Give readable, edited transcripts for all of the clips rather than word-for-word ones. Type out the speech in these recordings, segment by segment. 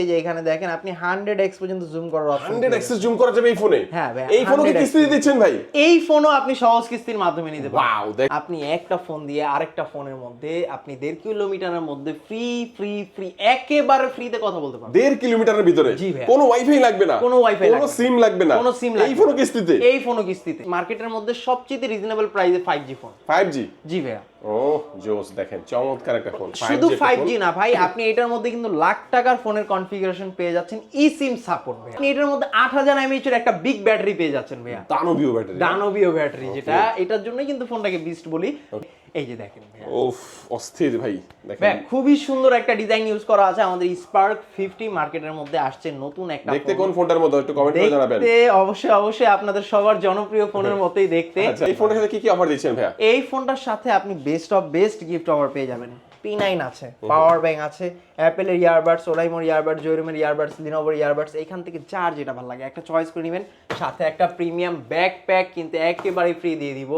এই যে এখানে দেখেন আপনি 100x পর্যন্ত জুম করার অপশন 100x জুম করা যাবে এই ফোনে? হ্যাঁ ভাই, এই ফোনে কি 100x কিস্তি দিচ্ছেন ভাই? এই ফোনও আপনি সহজ কিস্তির মাধ্যমে নিতে পারবেন। ওয়াও, আপনি একটা ফোন দিয়ে আরেকটা ফোনের মধ্যে আপনি 1.5 কিলোমিটারের মধ্যে ফ্রি ফ্রি ফ্রি একেবারে ফ্রিতে কথা বলতে পারবেন। 1.5 কিলোমিটারের ভিতরে জি ভাই। কোনো ওয়াইফাই লাগবে না, কোনো ওয়াইফাই কোনো লাগবে না, সিম লাগবে না, কোনো সিম লাগবে এই না। ফোনও কিস্তিতে? এই ফোনও কিস্তিতে। মার্কেটের মধ্যে সবচেয়ে রিজনেবল প্রাইসে 5G ফোন। 5G? জি ভাইয়া। ও জোস, দেখেন চমৎকার একটা ফোন। শুধু 5G 5G না ভাই, আপনি এটার মধ্যে কিন্তু লাখ টাকার ফোনের কনফিগারেশন পেয়ে যাচ্ছেন, ই সিম সাপোর্ট ভাই। আপনি এটার মধ্যে 8000 mAh এর একটা বিগ ব্যাটারি পেয়ে যাচ্ছেন ভাইয়া। দানবীয় ব্যাটারি। দানবীয় ব্যাটারি, যেটা এটার জন্যই কিন্তু ফোনটাকে বিস্ট বলি। এই যে দেখেন ভাইয়া, ওফ অস্থির ভাই, দেখেন ভাই খুবই সুন্দর একটা ডিজাইন ইউজ করা আছে। আমাদের স্পার্ক 50 মার্কেটের মধ্যে আসছে নতুন একটা দেখতে ফোন। কোন ফোনটার মতো একটু কমেন্ট করে জানাবেন। দেখতে অবশ্যই অবশ্যই আপনাদের সবার জনপ্রিয় ফোনের মতোই দেখতে। আচ্ছা, এই ফোনের সাথে কি কি অফার দিচ্ছেন ভাইয়া? এই ফোনটার সাথে আপনি best of best gift offer পেয়ে যাবেন। P9 আছে, পাওয়ার ব্যাংক আছে, অ্যাপেলের ইয়ারবাডস, ওরাইমোর ইয়ারবাডস, জোরুমের ইয়ারবাডস, লিনোভোর ইয়ারবাডস, এইখান থেকে যার যেটা ভালো লাগে একটা চয়েস করে নেবেন। সাথে একটা প্রিমিয়াম ব্যাকপ্যাক কিন্তু একেবারে ফ্রি দিয়ে দিব,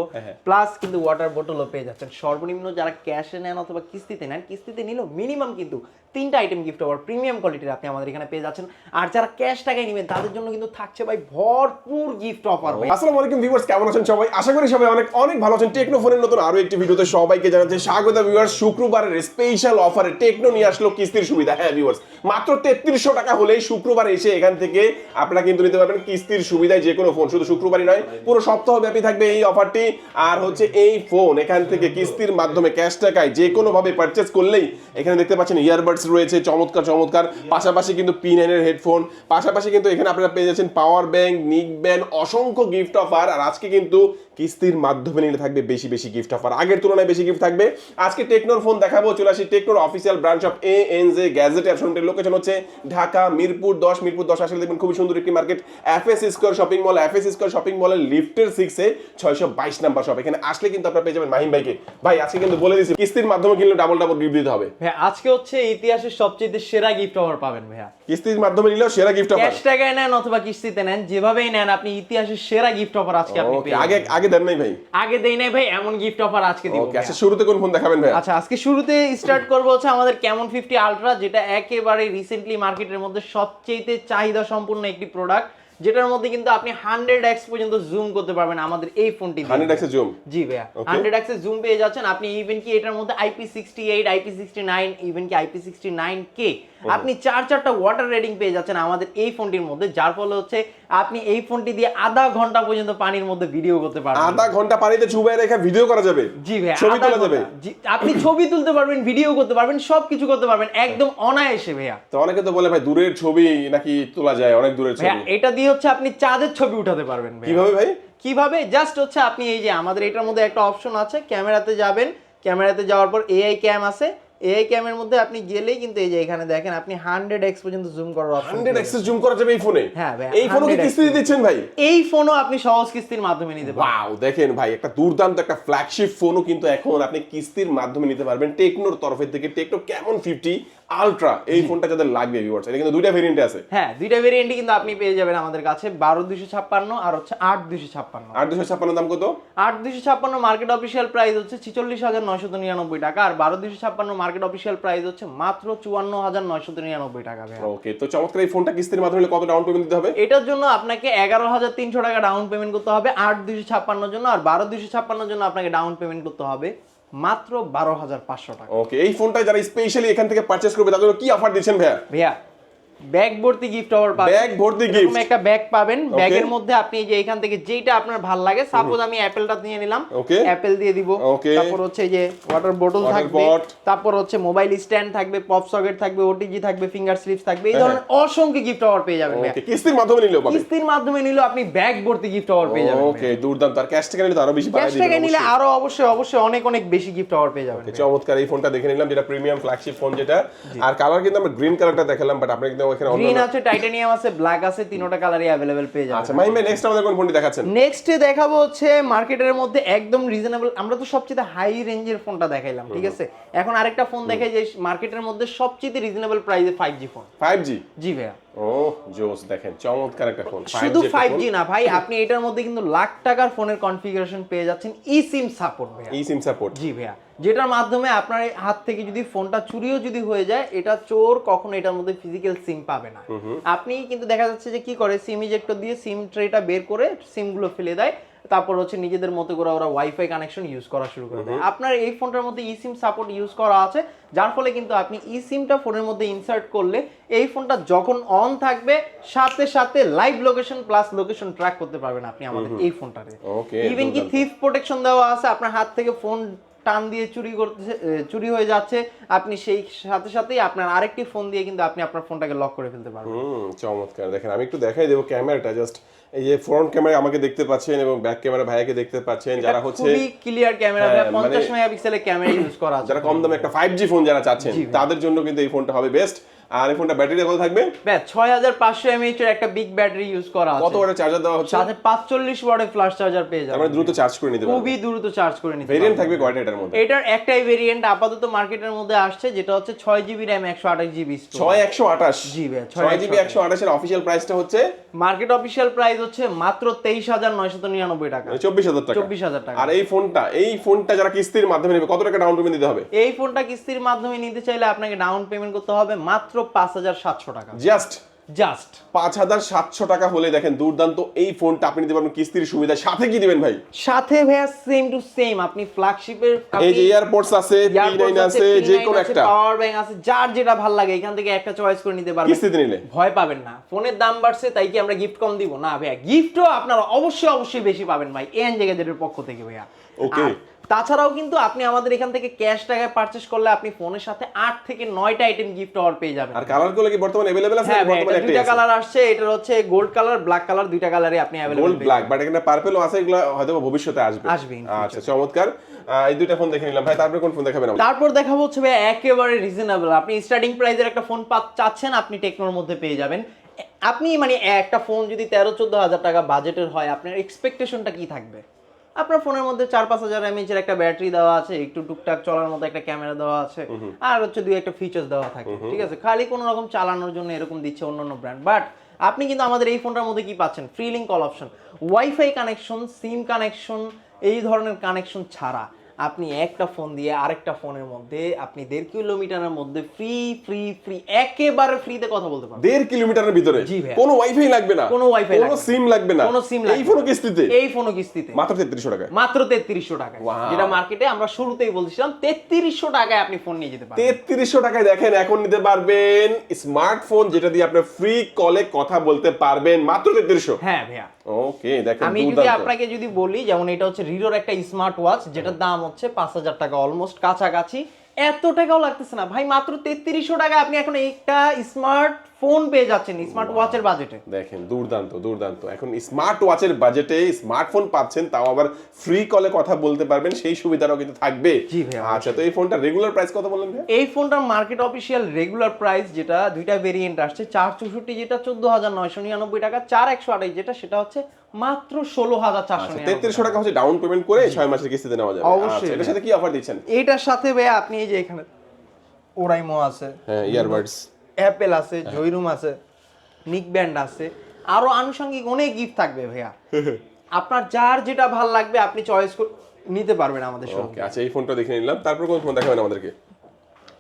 প্লাস কিন্তু ওয়াটার বোতলও পেয়ে যাচ্ছেন। সর্বনিম্ন যারা ক্যাশে নেন অথবা কিস্তিতে নেন, কিস্তিতে নিলেও মিনিমাম কিন্তু 3টা আইটেম গিফট অফার প্রিমিয়াম কোয়ালিটির আপনি আমাদের এখানে পেয়ে যাচ্ছেন। আর যারা ক্যাশ টাকায় নেবেন তাদের জন্য কিন্তু থাকছে ভাই ভরপুর গিফট অফার ভাই। আসসালামু আলাইকুম ভিউয়ার্স, কেমন আছেন সবাই? আশা করি সবাই অনেক অনেক ভালো আছেন। টেকনো ফোনের নতুন আরো একটি ভিডিওতে সবাইকে জানাচ্ছি স্বাগত ভিউয়ার্স। শুক্রবারের স্পেশাল অফারে টেকনো নিয়ে আসলো কিস্তির সুবিধা। হ্যাঁ ভিউয়ার্স, মাত্র 3300 টাকা হলেই শুক্রবার এসে এখান থেকে আপনারা কিন্তু নিতে পারবেন কিস্তির সুবিধায় যে কোনো ফোন। শুধু শুক্রবারই নয়, পুরো সপ্তাহ ব্যাপী থাকবে এই অফারটি। আর হচ্ছে এই ফোন এখান থেকে কিস্তির মাধ্যমে ক্যাশ টাকায় যে কোনো ভাবে পারচেজ করলেই এখানে দেখতে পাচ্ছেন ইয়ারবাডস রয়েছে চমৎকার চমৎকার, পাশাপাশি কিন্তু P9 এর হেডফোন, পাশাপাশি কিন্তু এখানে আপনারা পেয়ে যাচ্ছেন পাওয়ার ব্যাংক, নিক ব্যান্ড, অসংখ্য গিফট অফার। আর আজকে কিন্তু কিস্তির মাধ্যমে নিলে থাকবে বেশি বেশি গিফট অফার, আগের তুলনায় বেশি গিফট থাকবে। আজকে টেকনোর ফোন দেখাবো। চলে আসি টেকনোর official branch of ANZ gadget অ্যাপশনের লোকেশন হচ্ছে ঢাকা মিরপুর 10 আসলে দেখবেন খুবই সুন্দর একটি market, FS square shopping mall. FS square shopping মলের লিফটের 6 এ 622 নাম্বার শপ। এখানে আসলে কিন্তু আপনারা পেয়ে যাবেন মাহিম ভাইকে। ভাই আজকে কিন্তু বলে দিয়েছি কিস্তির মাধ্যমে কিনলে ডাবল ডাবল গিফট দিতে হবে। ভাই আজকে হচ্ছে ইতিহাসের সবচেয়ে সেরা গিফট অফার পাবেন ভাইয়া। কিস্তির মাধ্যমে নিলেও সেরা গিফট অফার, ক্যাশ টাকায় নেন অথবা কিস্তিতে নেন, যেভাবেই নেন আপনি ইতিহাসের সেরা গিফট অফার আজকে আপনি পেয়ে আগে যাবেন। আগে দেন নাই ভাই? আগে দেই নাই ভাই, এমন গিফট অফার আজকে দিব। ওকে, আচ্ছা শুরুতে কোন ফোন দেখাবেন ভাই? আচ্ছা, আজকে শুরুতে স্টার্ট করব হচ্ছে আমাদের ক্যামন 50 আলট্রা, যেটা একেবারে রিসেন্টলি মার্কেটের মধ্যে সবচেয়ে চাহিদা সম্পূর্ণ একটি প্রোডাক্ট, যেটার মধ্যে কিন্তু আপনি 100x পর্যন্ত জুম করতে পারবেন আমাদের এই ফোনটি দিয়ে। 100x এ জুম? জি ভাইয়া, 100x এ জুম পেয়ে যাচ্ছেন আপনি। ইভেন কি এটার মধ্যে IP68, IP69, ইভেন কি IP69K আপনি চারটা ওয়াটার রেটিং পেয়ে যাচ্ছেন আমাদের এই ফোনটির মধ্যে, যার ফলে হচ্ছে আপনি এই ফোনটি দিয়ে আধা ঘন্টা পর্যন্ত পানির মধ্যে ভিডিও করতে পারবেন। আধা ঘন্টা পানিতে চুবাই রেখে ভিডিও করা যাবে? জি ভাই, ছবি তোলা যাবে? জি, আপনি ছবি তুলতে পারবেন, ভিডিও করতে পারবেন, সবকিছু করতে পারবেন একদম অনায়াসে ভাইয়া। তো অনেকে তো বলে ভাই দূরের ছবি নাকি তোলা যায়, অনেক দূরের ছবি। ভাইয়া এটা দিয়ে হচ্ছে আপনি চাঁদের ছবি উঠাতে পারবেন ভাইয়া। কিভাবে ভাই? কিভাবে? জাস্ট হচ্ছে আপনি এই যে আমাদের এটার মধ্যে একটা অপশন আছে, ক্যামেরাতে যাবেন, ক্যামেরাতে যাওয়ার পর AI ক্যাম আছে, AI ক্যামের মধ্যে আপনি গেলেই কিন্তু এই যে এখানে দেখেন আপনি 100x পর্যন্ত জুম করার অপশন। 100x জুম করা যাবে এই ফোনে? হ্যাঁ ভাই, এই ফোনে কি কিস্তি দিচ্ছেন ভাই? এই ফোনও আপনি সহজ কিস্তির মাধ্যমে নিতে পারবেন। ওয়াও, দেখেন ভাই একটা দুর্দান্ত একটা ফ্ল্যাগশিপ ফোনও কিন্তু এখন আপনি কিস্তির মাধ্যমে নিতে পারবেন টেকনোর তরফের থেকে। টেকনো ক্যামন 50 আলট্রা, এই ফোনটা যাদের লাগবে ভিউয়ার্স, এটা কিন্তু দুইটা ভেরিয়েন্টে আছে। হ্যাঁ, দুইটা ভেরিয়েন্টই কিন্তু আপনি পেয়ে যাবেন আমাদের কাছে, 12256 আর হচ্ছে 8256। 8256 দাম কত? 8256 মার্কেট অফিশিয়াল প্রাইস হচ্ছে 46999 টাকা, আর 12256 মার্কেট অফিশিয়াল প্রাইস হচ্ছে মাত্র 54999 টাকা ভাই। ওকে, তো চমৎকার এই ফোনটা কিস্তির মাধ্যমে নিলে কত ডাউন পেমেন্ট দিতে হবে? এটার জন্য আপনাকে 11300 টাকা ডাউন পেমেন্ট করতে হবে 8256 জন্য, আর 12256 জন্য আপনাকে ডাউন পেমেন্ট করতে হবে মাত্র 12500 টাকা। ওকে, এই ফোনটা যারা স্পেশালি এখান থেকে পারচেজ করবে তাদের জন্য কি অফার দিচ্ছেন ভাইয়া? ভাইয়া ব্যাগ ভর্তি গিফট অফার পাবেন। ব্যাগ ভর্তি গিফট? এরকম একটা ব্যাগ পাবেন, ব্যাগের মধ্যে আপনি এই যে এখান থেকে যেটা আপনার ভালো লাগে, সাপোজ আমি অ্যাপেলটা নিয়ে নিলাম, অ্যাপেল দিয়ে দিব। তারপর হচ্ছে এই যে ওয়াটার বোতল থাকবে, তারপর হচ্ছে মোবাইল স্ট্যান্ড থাকবে, পপ সকেট থাকবে, OTG থাকবে, ফিঙ্গার স্লিপস থাকবে, এই ধরনের অসংখ্য গিফট অফার পেয়ে যাবেন ভাইয়া। কিস্তির মাধ্যমে নিলেও পাবেন? কিস্তির মাধ্যমে নিলেও আপনি ব্যাগ ভর্তি গিফট অফার পেয়ে যাবেন। ওকে, দুর্দান্ত। আর ক্যাশ টাকা নিলে তো আরো বেশি বাড়ায় ক্যাশ দিবেন। টাকা নিলে আরো অবশ্যই অনেক অনেক বেশি গিফট অফার পেয়ে যাবেন। চমৎকার এই ফোনটা দেখে নিলাম, যেটা প্রিমিয়াম ফ্ল্যাগশিপ ফোন যেটা। আর কালার কিন্তু আমরা গ্রিন কালারটা দেখালাম, বাট আপনি কিন্তু এখানে গ্রিন আছে, টাইটানিয়াম আছে, ব্ল্যাক আছে, তিনটা কালারই अवेलेबल পেয়ে যাবেন। আচ্ছা মাহিম ভাই, নেক্সট আমাদের কোন ফোনটি দেখাচ্ছেন? নেক্সট দেখাবো হচ্ছে মার্কেটের মধ্যে একদম রিজনেবল, আমরা তো সবচেয়ে হাই রেঞ্জের ফোনটা দেখাইলাম, ঠিক আছে? এখন আরেকটা ফোন দেখাই যে মার্কেটের মধ্যে সবচেয়ে রিজনেবল প্রাইসে 5G ফোন। 5G? জি ভাইয়া। ও জোস, দেখেন চমৎকার একটা ফোন। শুধু 5G না ভাই, আপনি এটার মধ্যে কিন্তু লাখ টাকার ফোনের কনফিগারেশন পেয়ে যাচ্ছেন ই সিম সাপোর্ট ভাইয়া। ই সিম সাপোর্ট। জি ভাইয়া, যেটার মাধ্যমে আপনার হাত থেকে যদি ফোনটা চুরিও যদি হয়ে যায়, এটা চোর কখনো এটার মধ্যে ফিজিক্যাল সিম পাবে না। আপনি কিন্তু দেখা যাচ্ছে যে কি করে, সিম ইজেক্টর দিয়ে সিম ট্রেটা বের করে সিমগুলো ফেলে দেয়, তারপর হচ্ছে নিজেদের মতো করে ওরা ওয়াইফাই কানেকশন ইউজ করা শুরু করে দেয়। আপনার এই ফোনটার মধ্যে ই সিম সাপোর্ট ইউজ করা আছে, যার ফলে কিন্তু আপনি ই সিমটা ফোনের মধ্যে ইনসার্ট করলে এই ফোনটা যখন অন থাকবে সাথে সাথে live location plus location track করতে পারবেন আপনি আমাদের এই ফোনটাতে। ওকে, ইভেন কি থিফ প্রোটেকশন দেওয়া আছে, আপনার হাত থেকে ফোন টান দিয়ে চুরি হয়ে যাচ্ছে, আপনি সেই সাথে সাথেই আপনার আরেকটি ফোন দিয়ে কিন্তু আপনি আপনার ফোনটাকে লক করে ফেলতে পারবেন। চমৎকার। দেখেন আমি একটু দেখাই দেবো ক্যামেরাটা, জাস্ট এই যে ফ্রন্ট ক্যামেরা আমাকে দেখতে পাচ্ছেন এবং ব্যাক ক্যামেরা ভাইয়াকে দেখতে পাচ্ছেন, যারা হচ্ছে খুবই ক্লিয়ার ক্যামেরা, হ্যাঁ, 50 মেগাপিক্সেলের ক্যামেরা ইউজ করা আছে। যারা কম দামে একটা 5G ফোন যারা চাচ্ছেন তাদের জন্য কিন্তু এই ফোনটা হবে বেস্ট। আর এই ফোনটা ব্যাটারি কত থাকবে? 6500 mAh এর একটা বিগ ব্যাটারি ইউজ করা আছে। কত ওয়াটের চার্জার দেওয়া হচ্ছে? সাথে 45 ওয়াটের ফ্ল্যাশ চার্জার পেয়ে যাবেন। আমরা দ্রুত চার্জ করে নিতে পারবো। খুবই দ্রুত চার্জ করে নিতে ভেরিয়েন্ট পারবেন। থাকবে কয়টা এটার মধ্যে? এটার একটাই ভেরিয়েন্ট আপাতত মার্কেটের মধ্যে আসছে, যেটা হচ্ছে 6GB RAM 128GB স্টোরেজ। 6128 জি ভাই, 6GB 128 এর অফিশিয়াল প্রাইসটা হচ্ছে, মার্কেট অফিশিয়াল প্রাইস হচ্ছে মাত্র 23999 টাকা, মানে 24000 টাকা। 24000 টাকা। আর এই ফোনটা যারা কিস্তির মাধ্যমে নেবে কত টাকা ডাউন পেমেন্ট দিতে হবে? এই ফোনটা কিস্তির মাধ্যমে নিতে চাইলে আপনাকে ডাউন পেমেন্ট করতে হবে মাত্র 5700 টাকা। জাস্ট 5700 টাকা হলে দেখেন দুর্দান্ত এই ফোনটা আপনি নিতে পারবেন কিস্তির সুবিধা। সাথে কি দিবেন ভাই? সাথে ভাইয়া সেম টু সেম আপনি ফ্ল্যাগশিপের এই যে এয়ারপোর্টস আছে, P9 আছে, যে কোনো একটা পাওয়ার ব্যাংক আছে, যার যেটা ভালো লাগে এখান থেকে একটা চয়েস করে নিতে পারবেন। কিস্তিতে নিলে ভয় পাবেন না, ফোনের দাম বাড়ছে তাই কি আমরা গিফট কম দিব? না ভাইয়া, গিফটও আপনারা অবশ্যই বেশি পাবেন ভাই এন জায়গাদের পক্ষ থেকে ভাইয়া। ওকে। তাছাড়াও কিন্তু আপনি আমাদের এখান থেকে ক্যাশ টাকায় পারচেজ করলে আপনি ফোনের সাথে 8 থেকে 9টা আইটেম গিফট অর পেয়ে যাবেন। আর কালারগুলো কি বর্তমানে अवेलेबल আছে? হ্যাঁ, বর্তমানে একটাই দুইটা আছে। কালার আসছে, এটা হচ্ছে গোল্ড কালার, ব্ল্যাক কালার, দুইটা কালারই আপনি अवेलेबल গোল্ড ব্ল্যাক, বাট এখানে পার্পলও আছে, এগুলো হয়তো ভবিষ্যতে আসবে। in আচ্ছা চমৎকার। এই দুইটা ফোন দেখে নিলাম ভাই, তারপরে কোন ফোন দেখাবেন আমাদের? তারপর দেখাবো হচ্ছে ভাই একেবারে রিজনেবল, আপনি স্টার্টিং প্রাইসের একটা ফোন চাচ্ছেন, আপনি টেকনোর মধ্যে পেয়ে যাবেন। আপনি মানে একটা ফোন যদি 13-14 হাজার টাকা বাজেটের হয়, আপনার এক্সপেকটেশনটা কি থাকবে? আপনার ফোনের মধ্যে 4-5 হাজার mAh এর একটা ব্যাটারি দেওয়া আছে, একটু টুকটাক চলার মতো একটা ক্যামেরা দেওয়া আছে, আর হচ্ছে দুই একটা ফিচার্স দেওয়া থাকে, ঠিক আছে, খালি কোনো রকম চালানোর জন্য এরকম দিচ্ছে অন্যান্য ব্র্যান্ড। বাট আপনি কিন্তু আমাদের এই ফোনটার মধ্যে কি পাচ্ছেন? Free link call option, wifi connection, SIM connection, এই ধরনের কানেকশন ছাড়া আপনি একটা ফোন দিয়ে আরেকটা ফোনের মধ্যে আপনি 1.5 কিলোমিটারের মধ্যে ফ্রি একেবারে ফ্রিতে কথা বলতে পারবেন। 1.5 কিলোমিটারের ভিতরে জি ভাই, কোনো ওয়াইফাই লাগবে না, কোনো ওয়াইফাই লাগবে না, কোনো সিম লাগবে না, কোনো সিম লাগবে না। এই ফোনও কিস্তিতে? এই ফোনও কিস্তিতে মাত্র 3300 টাকা। মাত্র 3300 টাকায়, যেটা মার্কেটে আমরা শুরুতেই বলছিলাম 3300 টাকায় আপনি ফোন নিয়ে যেতে পারবেন। 3300 টাকায় দেখেন এখন নিতে পারবেন স্মার্টফোন, যেটা দিয়ে আপনি ফ্রি কলে কথা বলতে পারবেন মাত্র 3300। হ্যাঁ ভাইয়া, ওকে দেখেন আমি যদি আপনাকে যদি বলি, যেমন এটা হচ্ছে রিডোর একটা স্মার্ট ওয়াচ, যেটার দাম হচ্ছে 5000 টাকা, অলমোস্ট কাছাকাছি, এত টাকাও লাগতেছে না ভাই, মাত্র 3300 টাকায় আপনি এখন একটা স্মার্ট ফোন পেয়ে যাচ্ছেন স্মার্ট ওয়াচের বাজেটে। দেখেন দুর্দান্ত এখন স্মার্ট ওয়াচের বাজেটে স্মার্টফোন পাচ্ছেন, তাও আবার ফ্রি কলে কথা বলতে পারবেন, সেই সুবিধাটাও কিন্তু থাকবে। জি ভাইয়া। আচ্ছা, তো এই ফোনটা রেগুলার প্রাইস কত বললেন ভাই? এই ফোনটার মার্কেট অফিসিয়াল রেগুলার প্রাইস, যেটা দুইটা ভেরিয়েন্ট আসছে, 464 যেটা 14999 টাকা, 4128 যেটা সেটা হচ্ছে মাত্র 16499। 3300 টাকা হচ্ছে ডাউন পেমেন্ট করে 6 মাসের কিস্তিতে নেওয়া যাবে। অবশ্যই। আচ্ছা, এটার সাথে কি অফার দিচ্ছেন? এটার সাথে ভাইয়া আপনি এই যে এখানে ওরাইমো আছে, হ্যাঁ, ইয়ারবাডস, অ্যাপেল আছে, জয়রুম আছে, নিক ব্যান্ড আছে, আরো আনুষঙ্গিক অনেক গিফট থাকবে ভাইয়া। আপনার যার যেটা ভালো লাগবে আপনি চয়েস নিতে পারবেন আমাদের সাথে। ওকে, আচ্ছা এই ফোনটা দেখে নিলাম, তারপর কোন ফোন দেখাবেন আমাদেরকে?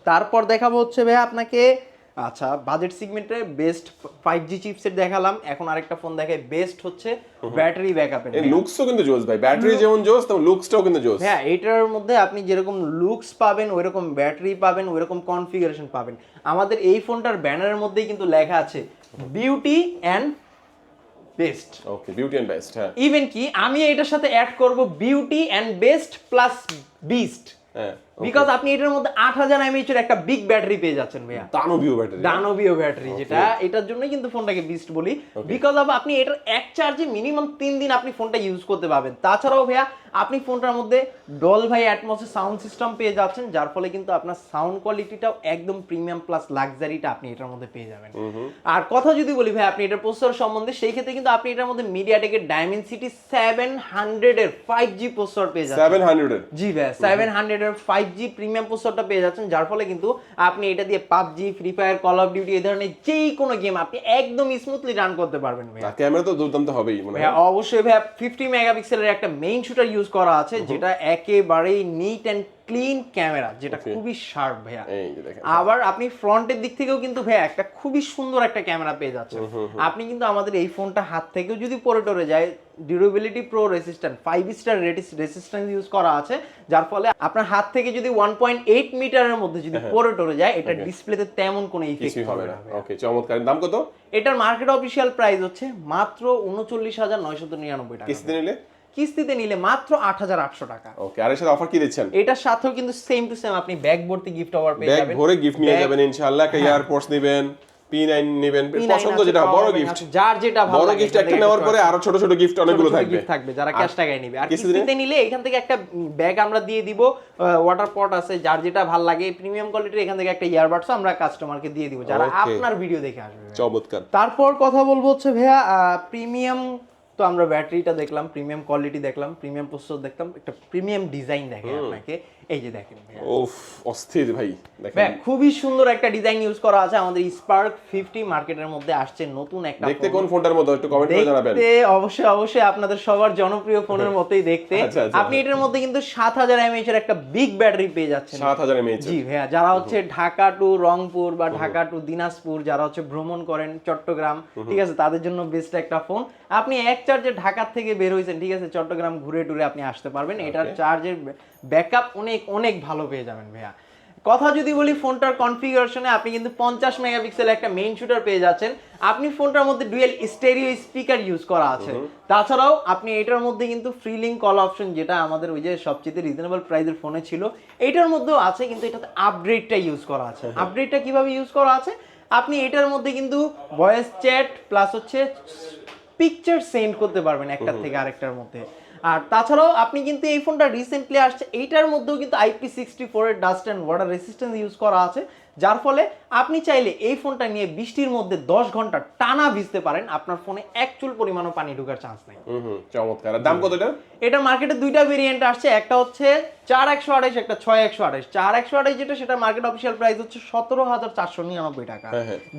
তারপর দেখাবো হচ্ছে ভাইয়া আপনাকে, আচ্ছা বাজেট সেগমেন্টে বেস্ট 5G চিপসেট দেখালাম, এখন আরেকটা ফোন দেখাই বেস্ট হচ্ছে ব্যাটারি ব্যাকআপের। এই লুকসও কিন্তু জোস ভাই, ব্যাটারি যেমন জোস তেমন লুকসটাও কিন্তু জোস। হ্যাঁ, এটার মধ্যে আপনি যেরকম লুকস পাবেন, ওইরকম ব্যাটারি পাবেন, ওইরকম কনফিগারেশন পাবেন। আমাদের এই ফোনটার ব্যানারের মধ্যেই কিন্তু লেখা আছে beauty and best. Okay, beauty and best. হ্যাঁ, ইভেন কি আমি এটার সাথে অ্যাড করব beauty and best plus beast, হ্যাঁ, বিকজ আপনি এটার মধ্যে 8000 mAh এর একটা বিগ ব্যাটারি পেয়ে যাচ্ছেন ভাইয়া, দানবীয় ব্যাটারি। দানবীয় ব্যাটারি, যেটা এটার জন্যই কিন্তু ফোনটাকে বিস্ট বলি, বিকজ অফ আপনি এটার এক চার্জে মিনিমাম 3 দিন আপনি ফোনটা ইউজ করতে পারবেন। তাছাড়াও ভাইয়া আপনি ফোনটার মধ্যে ডলবাই অ্যাটমসের সাউন্ড সিস্টেম পেয়ে যাচ্ছেন, যার ফলে কিন্তু আপনার সাউন্ড কোয়ালিটিটাও একদম প্রিমিয়াম প্লাস লাক্সারিটা আপনি এটার মধ্যে পেয়ে যাবেন। আর কথা যদি বলি ভাই আপনি এটার প্রসেসর সম্বন্ধে, সেই ক্ষেত্রে কিন্তু আপনি এটার মধ্যে মিডিয়াটেকের ডাইমেনসিটি 700 এর 5G প্রসেসর পেয়ে যাচ্ছেন। 700 এর? জি ভাই, 700 এর 5G 5G প্রিমিয়াম প্রসেসরটা পেয়ে যাচ্ছেন, যার ফলে কিন্তু আপনি এটা দিয়ে PUBG, free fire, call of duty এই ধরনের যেই কোনো গেম আপনি একদম স্মুথলি রান করতে পারবেন ভাইয়া। ক্যামেরা তো দুর্দান্ত হবেই মনে হয়। ভাইয়া অবশ্যই ভাইয়া 50 মেগাপিক্সেলের একটা মেইন শুটার ইউজ করা আছে, যেটা একেবারেই নিট অ্যান্ড ক্লিন ক্যামেরা, যেটা খুবই শার্প ভাইয়া। এই যে দেখেন, আবার আপনি ফ্রন্টের দিক থেকেও কিন্তু ভাইয়া একটা খুবই সুন্দর একটা ক্যামেরা পেয়ে যাচ্ছেন। আপনি কিন্তু আমাদের এই ফোনটা হাত থেকেও যদি পড়ে টরে যায়, durability pro resistant 5 star resistance use করা আছে, যার ফলে আপনার হাত থেকে যদি 1.8 মিটারের মধ্যে যদি পড়ে টরে যায়, এটা ডিসপ্লেতে তেমন কোনো ইফেক্ট কিছুই হবে হবে না। না। ওকে, চমৎকার। দাম কত? এটার মার্কেট অফিসিয়াল প্রাইস হচ্ছে মাত্র 39,999 টাকা। কিস্তিতে নিলে? কিস্তিতে নিলে মাত্র 8,800 টাকা। ওকে, আর এর সাথে অফার কি দিচ্ছেন? এটার সাথেও কিন্তু সেম টু সেম আপনি ব্যাগ ভর্তি গিফট অফার পেয়ে ব্যাগ যাবেন। ভরে গিফট নিয়ে যাবেন ইনশাআল্লাহ। একটা ইয়ারপডস নেবেন, P9 নেবেন, পছন্দ যেটা, বড় গিফট, যার যেটা ভালো বড় লাগে। গিফট একটা নেওয়ার পরে আরো ছোট ছোট গিফট অনেকগুলো থাকবে যারা ক্যাশ টাকায় নেবে। আর কিস্তিতে নিলে এখান থেকে একটা ব্যাগ আমরা দিয়ে দিব, ওয়াটার পট আছে, যার যেটা ভালো লাগে প্রিমিয়াম কোয়ালিটির, এখান থেকে একটা ইয়ারবাডস আমরা কাস্টমারকে দিয়ে দিব যারা আপনার ভিডিও দেখে আসবে। চমৎকার। তারপর কথা বলবো হচ্ছে ভাইয়া প্রিমিয়াম, তো আমরা ব্যাটারিটা দেখলাম, প্রিমিয়াম কোয়ালিটি দেখলাম, প্রিমিয়াম প্রসেসর দেখলাম, একটা প্রিমিয়াম ডিজাইন দেখে আপনাকে, এই যে দেখেন ভাইয়া, ওফ অস্থির ভাই, দেখেন ভাই খুবই সুন্দর একটা ডিজাইন ইউজ করা আছে। আমাদের স্পার্ক 50 মার্কেটের মধ্যে আসছে নতুন একটা দেখতে কোন ফোনটার মতো একটু কমেন্ট করে জানাবেন। দেখতে অবশ্যই আপনাদের সবার জনপ্রিয় ফোনের মতোই দেখতে। আপনি এটার মধ্যে কিন্তু 7000 mAh এর একটা বিগ ব্যাটারি পেয়ে যাচ্ছেন। 7000 mAh? জি ভাইয়া, যারা হচ্ছে ঢাকা টু রংপুর বা ঢাকা টু দিনাজপুর, যারা হচ্ছে ভ্রমণ করেন চট্টগ্রাম, ঠিক আছে, তাদের জন্য বেস্ট একটা ফোন। আপনি এক চার্জে ঢাকা থেকে বের হইছেন, ঠিক আছে, চট্টগ্রাম ঘুরে টুরে আপনি আসতে পারবেন। এটার চার্জের ব্যাকআপ অনেক ভালো পেয়ে যাবেন ভাইয়া। কথা যদি বলি ফোনটার কনফিগারেশনে, আপনি কিন্তু 50 মেগাপিক্সেল একটা মেইন শুটার পেয়ে যাচ্ছেন। আপনি ফোনটার মধ্যে ডুয়েল স্টেরিও স্পিকার ইউজ করা আছে। তাছাড়াও আপনি এটার মধ্যে কিন্তু ফ্রি লিঙ্ক কল অপশন, যেটা আমাদের ওই যে সবচেয়ে রিজনেবল প্রাইসের ফোনে ছিল, এটার মধ্যেও আছে, কিন্তু এটাতে আপডেটটা ইউজ করা আছে। আপডেটটা কিভাবে ইউজ করা আছে, আপনি এটার মধ্যে কিন্তু ভয়েস চ্যাট প্লাস হচ্ছে পিকচার সেন্ড করতে পারবেন একটার থেকে আরেকটার মধ্যে। আর তাছাড়াও আপনি কিন্তু এই ফোনটা রিসেন্টলি আসছে, এইটার মধ্যেও কিন্তু IP64 এর dust and water resistance use করা আছে, যার ফলে আপনি চাইলে এই ফোনটা নিয়ে বৃষ্টির মধ্যে 10 ঘন্টা টানা ভিজতে পারেন, আপনার ফোনে এক চুল পরিমাণও পানি ঢোকার চান্স নেই। চমৎকার। দাম কত এটা? এটা মার্কেটে দুইটা ভেরিয়েন্ট আসছে, একটা হচ্ছে 4128, একটা 6128। 4128 যেটা, সেটা মার্কেট অফিসিয়াল প্রাইস হচ্ছে 17,499 টাকা,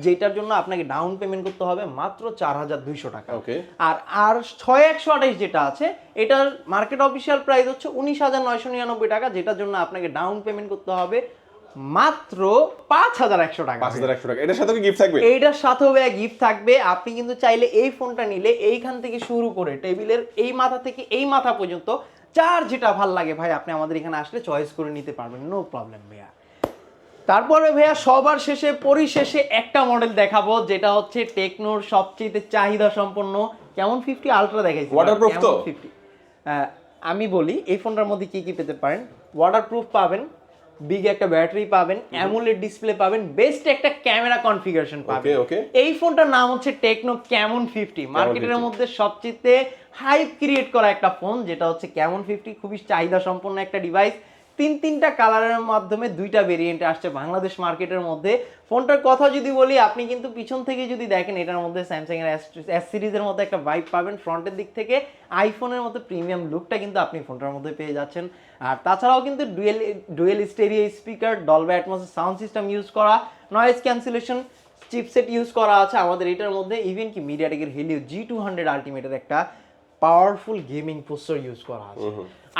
যেটার জন্য আপনাকে ডাউন পেমেন্ট করতে হবে মাত্র 4,200 টাকা। আর 6128 যেটা আছে, এটার মার্কেট অফিসিয়াল প্রাইস হচ্ছে 19,999 টাকা, যেটার জন্য আপনাকে ডাউন পেমেন্ট করতে হবে মাত্র 5,100 টাকা। 5,100 টাকা। এটার সাথে কি গিফট থাকবে? এইটার সাথেও গিফট থাকবে। আপনি কিন্তু চাইলে এই ফোনটা নিলে এইখান থেকে শুরু করে টেবিলের এই মাথা থেকে এই মাথা পর্যন্ত যার যেটা ভাল লাগে ভাই, আপনি আমাদের এখানে আসলে চয়েস করে নিতে পারবেন, নো প্রবলেম ভাইয়া। তারপরে ভাইয়া সবার শেষে পরিশেষে একটা মডেল দেখাবো, যেটা হচ্ছে টেকনোর সবচেয়ে চাহিদা সম্পন্ন কেমন 50 আলট্রা দেখাইছি। ওয়াটারপ্রুফ তো? আমি বলি এই ফোনটার মধ্যে কি কি পেতে পারেন। ওয়াটারপ্রুফ পাবেন, বিগ একটা ব্যাটারি পাবেন, অ্যামোলেড ডিসপ্লে পাবেন, বেস্ট একটা ক্যামেরা কনফিগারেশন পাবেন। এই ফোনটার নাম হচ্ছে টেকনো ক্যামন 50। মার্কেটের মধ্যে সবচেয়ে হাইপ ক্রিয়েট করা একটা ফোন, যেটা হচ্ছে ক্যামন 50। খুবই চাহিদা সম্পন্ন একটা ডিভাইস। তিনটা কালারের মাধ্যমে দুইটা ভেরিয়েন্টে আসছে বাংলাদেশ মার্কেটের মধ্যে। ফোনটার কথা যদি বলি, আপনি কিন্তু পিছন থেকে যদি দেখেন, এটার মধ্যে স্যামসাং এর S সিরিজের মধ্যে একটা ভাইব পাবেন। ফ্রন্টের দিক থেকে আইফোনের মতো প্রিমিয়াম লুকটা কিন্তু আপনি ফোনটার মধ্যে পেয়ে যাচ্ছেন। আর তাছাড়াও কিন্তু dual stereo speaker, Dolby atoms sound system use করা, নয়েজ ক্যান্সেলেশন চিপসেট ইউজ করা আছে আমাদের এটার মধ্যে। ইভেন কি মিডিয়াটেকের হেলিও G200 আলটিমেটের একটা পাওয়ারফুল গেমিং প্রসেসর ইউজ করা আছে।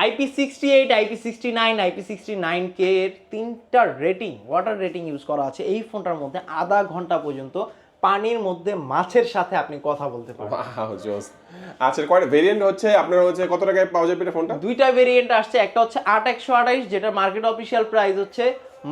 IP68, IP69, IP69K এর তিনটা রেটিং, ওয়াটার রেটিং ইউজ করা আছে এই ফোনটার মধ্যে। আধা ঘন্টা পর্যন্ত পানির মধ্যে মাছের সাথে আপনি কথা বলতে পারবেন। আচ্ছা, কয়টা ভেরিয়েন্ট হচ্ছে আপনার, হচ্ছে কত টাকায় পাওয়া যাবে এটা ফোনটা? দুইটা ভেরিয়েন্ট আসছে, একটা হচ্ছে 8128, যেটা মার্কেট অফিসিয়াল প্রাইস হচ্ছে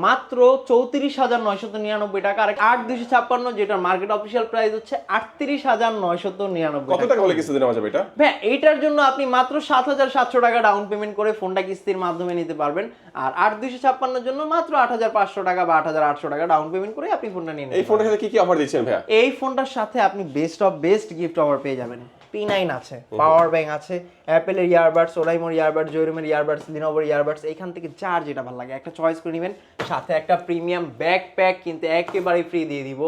মাত্র 34,999 টাকা, আর 8256, যেটা মার্কেট অফিসিয়াল প্রাইস হচ্ছে 38,999 টাকা। কত টাকা হলে কিস্তিতে নেওয়া যাবে এটা? ভাই এইটার জন্য আপনি মাত্র 7,700 টাকা ডাউন পেমেন্ট করে ফোনটা কিস্তির মাধ্যমে নিতে পারবেন। আর 8256 এর জন্য মাত্র 8,500 টাকা বা 8,800 টাকা ডাউন পেমেন্ট করে আপনি ফোনটা নিয়ে নেবেন। এই ফোনের সাথে কি কি অফার দিচ্ছেন ভাইয়া? এই ফোনটার সাথে আপনি best of best gift offer পেয়ে যাবেন। P9 আছে, পাওয়ার ব্যাংক আছে, অ্যাপেলের ইয়ারবাডস, ওরাইমোর ইয়ারবাডস, জয়রুমের ইয়ারবাডস, লিনোভোর ইয়ারবাডস, এইখান থেকে যার যেটা ভালো লাগে একটা চয়েস করে নেবেন। সাথে একটা প্রিমিয়াম ব্যাকপ্যাক কিন্তু একেবারে ফ্রি দিয়ে দিব,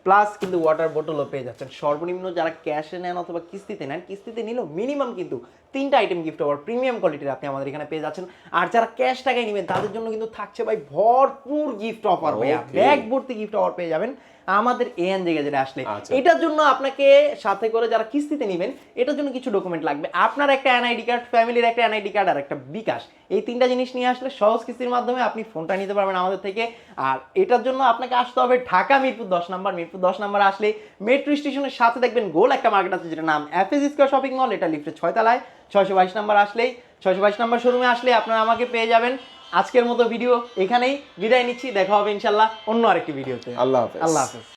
প্লাস কিন্তু ওয়াটার বোতলও পেয়ে যাচ্ছেন। সর্বনিম্ন যারা ক্যাশে নেন অথবা কিস্তিতে নেন, কিস্তিতে নিলেও মিনিমাম কিন্তু 3টা আইটেম গিফট ওভার প্রিমিয়াম কোয়ালিটির আপনি আমাদের এখানে পেয়ে যাচ্ছেন। আর যারা ক্যাশ টাকায় নেবেন তাদের জন্য কিন্তু থাকছে ভাই ভরপুর গিফট অফার, ভাইয়া ব্যাগ ভর্তি গিফট অফার পেয়ে যাবেন আমাদের এএন জায়গায় আসলে। এটার জন্য আপনাকে সাথে করে যারা কিস্তিতে নেবেন এটার জন্য কিছু ডকুমেন্ট লাগবে, আপনার একটা এনআইডি কার্ড, ফ্যামিলির একটা এনআইডি কার্ড আর একটা বিকাশ। এই 3টা জিনিস নিয়ে আসলে সহজ কিস্তির মাধ্যমে আপনি ফোনটা নিতে পারবেন আমাদের থেকে। আর এটার জন্য আপনাকে আসতে হবে ঢাকা মিরপুর 10 নম্বর। মিরপুর 10 নম্বর আসলে মেট্রো স্টেশনের সাথে দেখবেন গোল একটা মার্কেট আছে যেটা নাম এফএস স্কয়ার শপিং মল, এটা লিফটের 6 তলায়। 622 নম্বর আসলেই, 622 নম্বর শোরুমে আসলে আপনারা আমাকে পেয়ে যাবেন। আজকের মতো ভিডিও এখানেই বিদায় নিচ্ছি, দেখা হবে ইনশাল্লাহ অন্য আরেকটি ভিডিওতে। আল্লাহ হাফেজ। আল্লাহ হাফেজ।